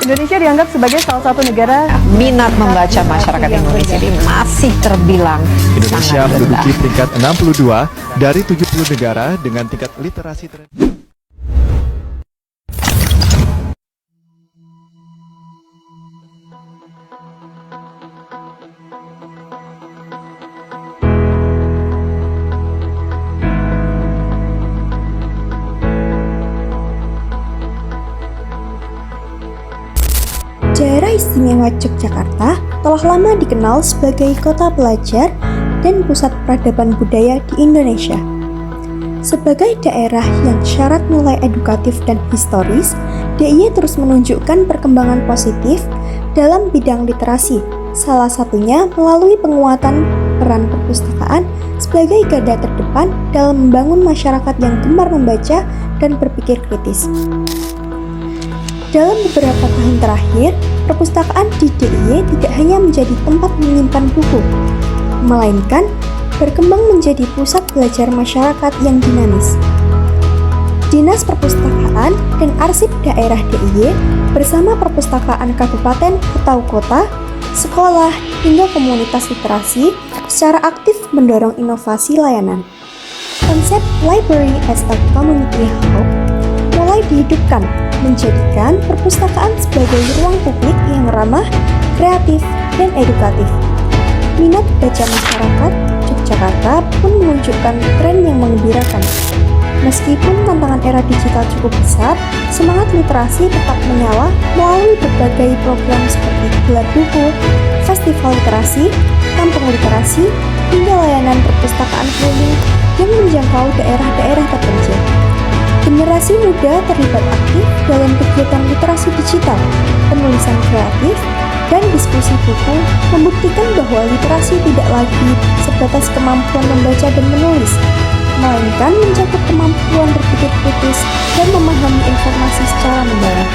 Indonesia dianggap sebagai salah satu negara Minat membaca masyarakat Indonesia ini masih terbilang Indonesia sangat rendah. menduduki peringkat 62 dari 70 negara dengan tingkat literasi terendah. Daerah Istimewa Yogyakarta telah lama dikenal sebagai kota pelajar dan pusat peradaban budaya di Indonesia. Sebagai daerah yang syarat nilai edukatif dan historis, DIY terus menunjukkan perkembangan positif dalam bidang literasi, salah satunya melalui penguatan peran perpustakaan sebagai garda terdepan dalam membangun masyarakat yang gemar membaca dan berpikir kritis. Dalam beberapa tahun terakhir, perpustakaan di DIY tidak hanya menjadi tempat menyimpan buku, melainkan berkembang menjadi pusat belajar masyarakat yang dinamis. Dinas Perpustakaan dan Arsip Daerah DIY bersama perpustakaan kabupaten atau kota, sekolah, hingga komunitas literasi secara aktif mendorong inovasi layanan. Konsep Library as a Community Hub mulai dihidupkan, menjadikan perpustakaan sebagai ruang publik yang ramah, kreatif, dan edukatif. Minat baca masyarakat Yogyakarta pun menunjukkan tren yang menggembirakan. Meskipun tantangan era digital cukup besar, semangat literasi tetap menyala melalui berbagai program seperti gelar buku, festival literasi, kampung literasi, hingga layanan perpustakaan keliling yang menjangkau daerah-daerah terpencil. Generasi muda terlibat aktif dalam kegiatan literasi digital, penulisan kreatif, dan diskusi buku membuktikan bahwa literasi tidak lagi sebatas kemampuan membaca dan menulis, melainkan mencakup kemampuan berpikir kritis dan memahami informasi secara mendalam.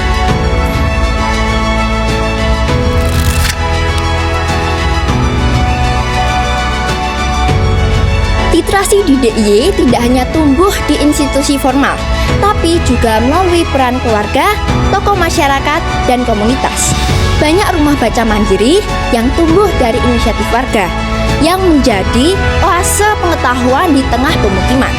Literasi di DIY tidak hanya tumbuh di institusi formal, tapi juga melalui peran keluarga, tokoh masyarakat, dan komunitas. Banyak rumah baca mandiri yang tumbuh dari inisiatif warga, yang menjadi oase pengetahuan di tengah pemukiman.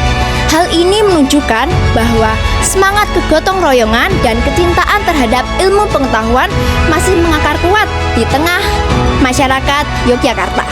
Hal ini menunjukkan bahwa semangat kegotong royongan dan kecintaan terhadap ilmu pengetahuan masih mengakar kuat di tengah masyarakat Yogyakarta.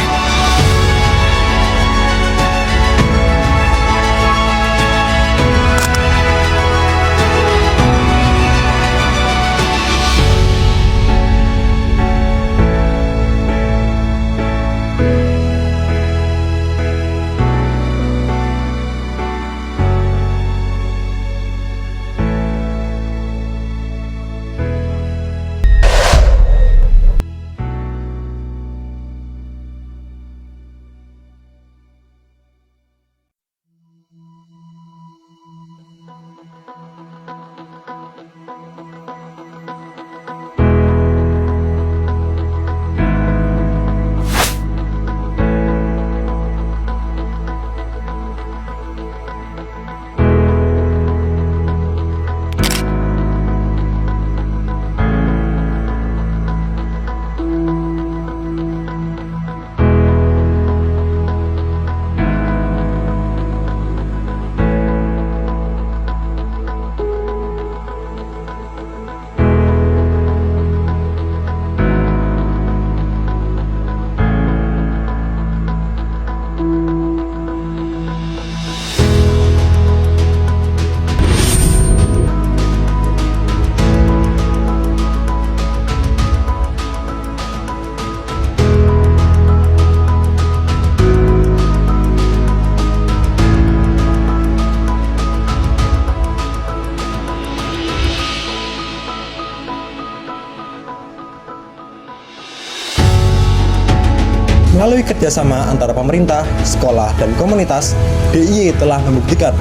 Melalui kerjasama antara pemerintah, sekolah, dan komunitas, DIY telah membuktikan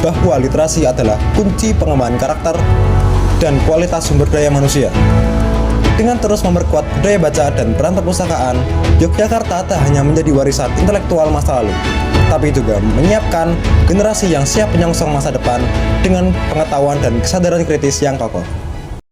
bahwa literasi adalah kunci pengembangan karakter dan kualitas sumber daya manusia. Dengan terus memperkuat budaya baca dan peran perpustakaan, Yogyakarta tak hanya menjadi warisan intelektual masa lalu, tapi juga menyiapkan generasi yang siap menyongsong masa depan dengan pengetahuan dan kesadaran kritis yang kokoh.